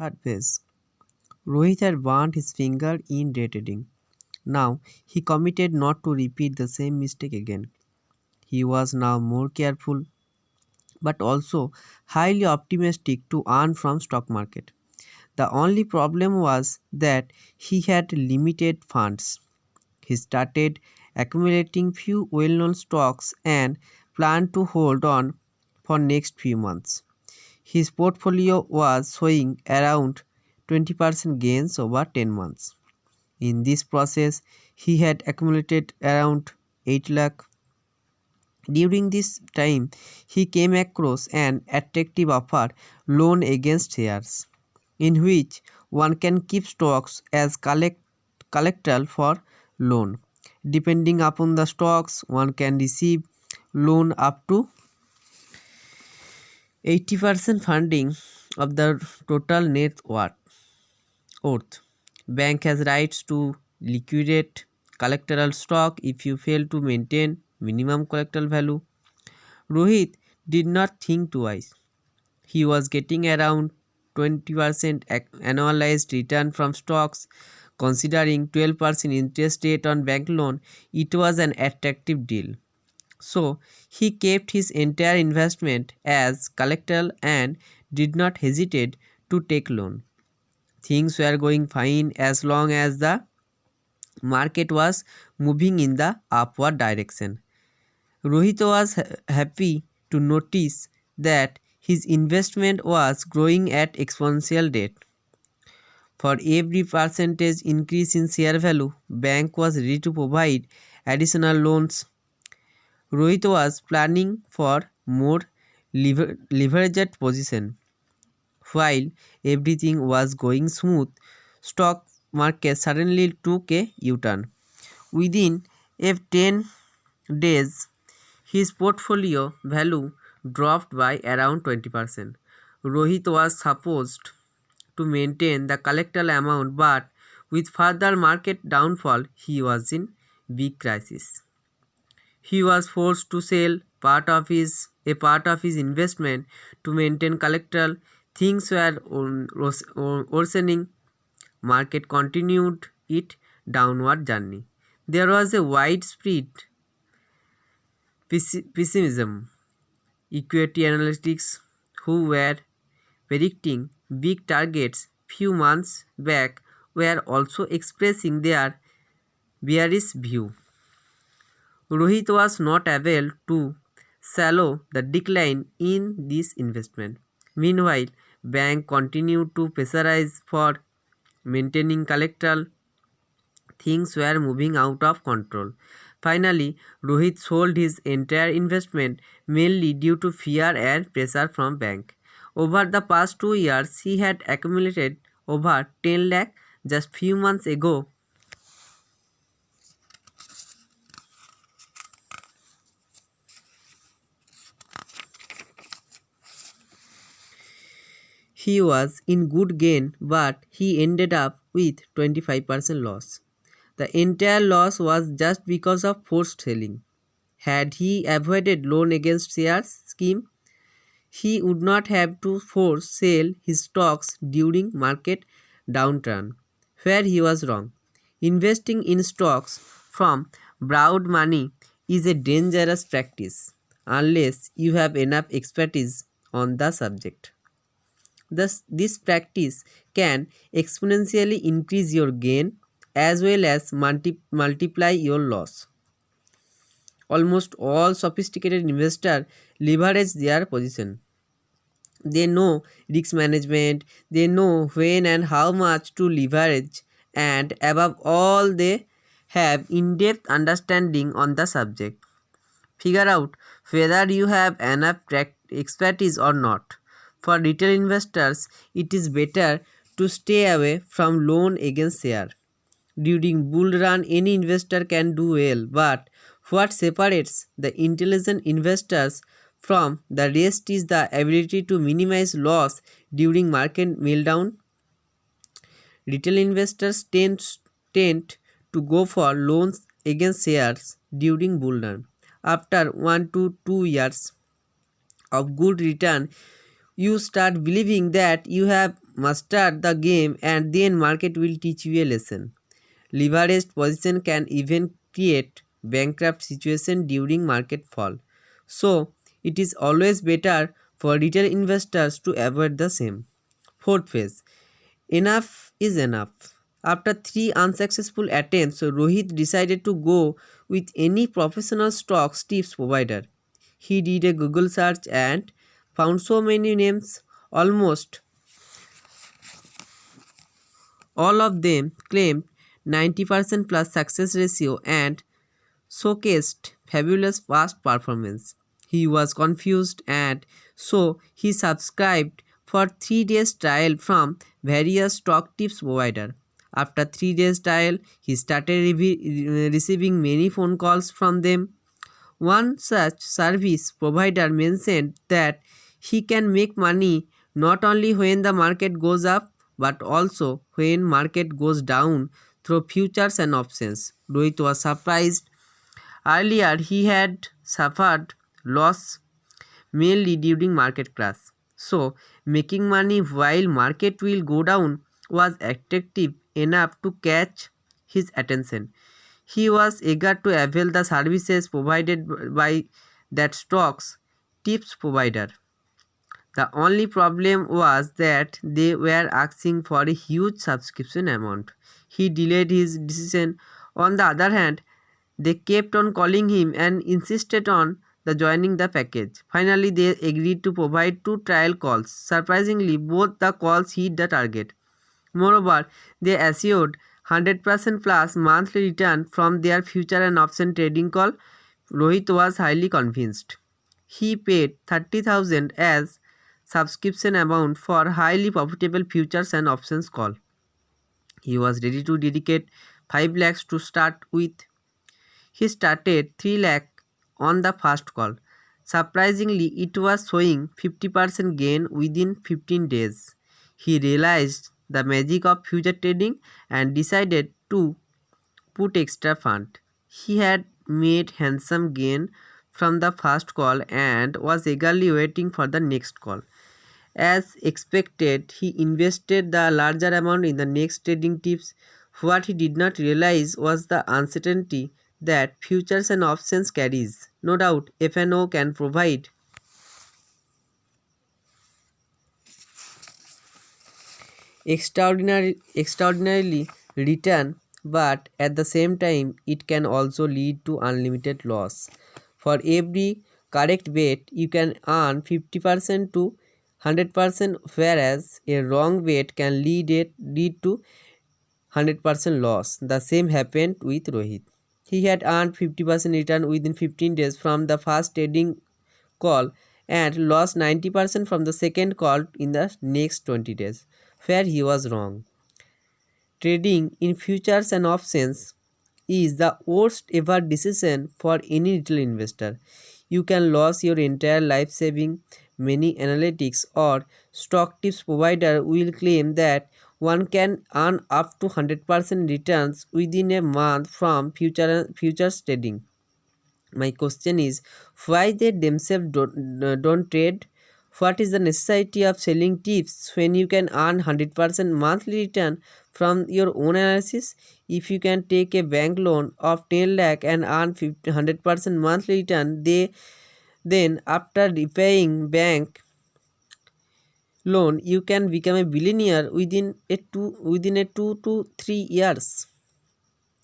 Third phase. Rohit had burnt his finger in day trading. Now he committed not to repeat the same mistake again. He was now more careful but also highly optimistic to earn from stock market. The only problem was that he had limited funds. He started accumulating few well-known stocks and planned to hold on for next few months. His portfolio was showing around 20% gains over 10 months. In this process, he had accumulated around 8 lakh. During this time, he came across an attractive offer loan against shares, in which one can keep stocks as collateral for loan. Depending upon the stocks, one can receive loan up to 80% funding of the total net worth. Bank has rights to liquidate collateral stock if you fail to maintain minimum collateral value. Rohit did not think twice. He was getting around 20% annualized return from stocks. Considering 12% interest rate on bank loan, it was an attractive deal. So he kept his entire investment as collateral and did not hesitate to take loan. Things were going fine as long as the market was moving in the upward direction. Rohit was happy to notice that his investment was growing at exponential rate. For every percentage increase in share value, bank was ready to provide additional loans. Rohit was planning for more leveraged position. While everything was going smooth, stock market suddenly took a U-turn. Within 10 days, his portfolio value dropped by around 20%. Rohit was supposed to maintain the collateral amount, but with further market downfall, he was in big crisis. He was forced to sell a part of his investment to maintain collateral. Things were worsening. Market continued its downward journey. There was a widespread pessimism. Equity analytics, who were predicting big targets few months back, were also expressing their bearish view. Rohit was not able to swallow the decline in this investment. Meanwhile, bank continued to pressurize for maintaining collateral. Things were moving out of control. Finally, Rohit sold his entire investment mainly due to fear and pressure from bank. Over the past 2 years, he had accumulated over 10 lakh. Just few months ago, he was in good gain, but he ended up with 25% loss. The entire loss was just because of forced selling. Had he avoided loan against shares scheme, he would not have to force sell his stocks during market downturn, where he was wrong. Investing in stocks from borrowed money is a dangerous practice unless you have enough expertise on the subject. Thus, this practice can exponentially increase your gain as well as multiply your loss. Almost all sophisticated investors leverage their position. They know risk management, they know when and how much to leverage, and above all, they have in depth understanding on the subject. Figure out whether you have enough expertise or not. For retail investors, it is better to stay away from loan against share. During bull run, any investor can do well, but what separates the intelligent investors from the rest is the ability to minimize loss during market meltdown. Retail investors tend to go for loans against shares during bull run. After 1 to 2 years of good return, you start believing that you have master the game and then market will teach you a lesson. Leveraged position can even create bankrupt situation during market fall. So it is always better for retail investors to avoid the same. Fourth phase. Enough is enough. After three unsuccessful attempts, Rohit decided to go with any professional stocks tips provider. He did a Google search and found so many names, almost all of them claimed 90% plus success ratio and showcased fabulous past performance. He was confused and so he subscribed for 3 days trial from various stock tips provider. After 3 days trial, he started receiving many phone calls from them. One such service provider mentioned that he can make money not only when the market goes up but also when market goes down through futures and options. Rohit was surprised. Earlier he had suffered loss mainly during market crash. So making money while market will go down was attractive enough to catch his attention. He was eager to avail the services provided by that stocks tips provider. The only problem was that they were asking for a huge subscription amount. He delayed his decision. On the other hand, they kept on calling him and insisted on the joining the package. Finally, they agreed to provide two trial calls. Surprisingly, both the calls hit the target. Moreover, they assured 100% plus monthly return from their future and option trading call. Rohit was highly convinced. He paid 30,000 as subscription amount for highly profitable futures and options call. He was ready to dedicate 5 lakhs to start with. He started 3 lakh on the first call. Surprisingly, it was showing 50% gain within 15 days. He realized the magic of future trading and decided to put extra fund. He had made handsome gain from the first call and was eagerly waiting for the next call. As expected, he invested the larger amount in the next trading tips. What he did not realize was the uncertainty that futures and options carries. No doubt, FNO can provide extraordinarily return, but at the same time, it can also lead to unlimited loss. For every correct bet, you can earn 50% to 100%, whereas a wrong bet can lead to 100% loss. The same happened with Rohit. He had earned 50% return within 15 days from the first trading call and lost 90% from the second call in the next 20 days, where he was wrong. Trading in futures and options is the worst ever decision for any retail investor. You can lose your entire life saving. Many analytics or stock tips provider will claim that one can earn up to 100% returns within a month from futures trading. My question is why they themselves don't trade? What is the necessity of selling tips when you can earn 100% monthly return from your own analysis? If you can take a bank loan of 10 lakh and earn 100% monthly return, then after repaying bank loan you can become a billionaire within a 2 to 3 years.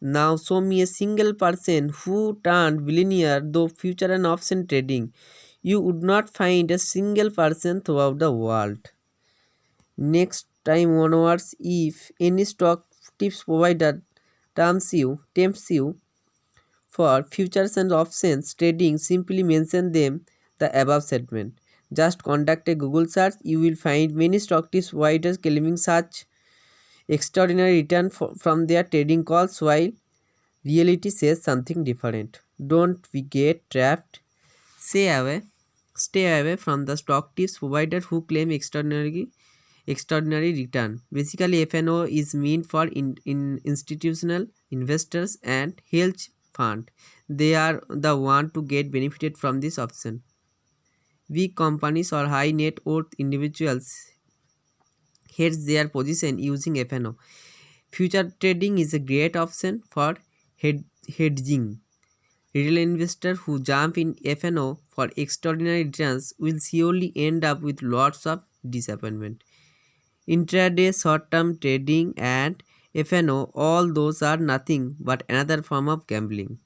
Now show me a single person who turned billionaire though future and option trading. You would not find a single person throughout the world. Next time onwards, if any stock tips provider tempts you for futures and options trading, simply mention them the above statement. Just conduct a Google search. You will find many stock tips providers claiming such extraordinary return from their trading calls while reality says something different. Don't we get trapped? Stay away. Stay away from the stock tips provider who claim extraordinary return. Basically, FNO is meant for in institutional investors and hedge fund. They are the one to get benefited from this option. Big companies or high net worth individuals hedge their position using FNO. Future trading is a great option for hedging. Retail investors who jump in FNO for extraordinary returns will surely end up with lots of disappointment. Intraday short-term trading and FNO, all those are nothing but another form of gambling.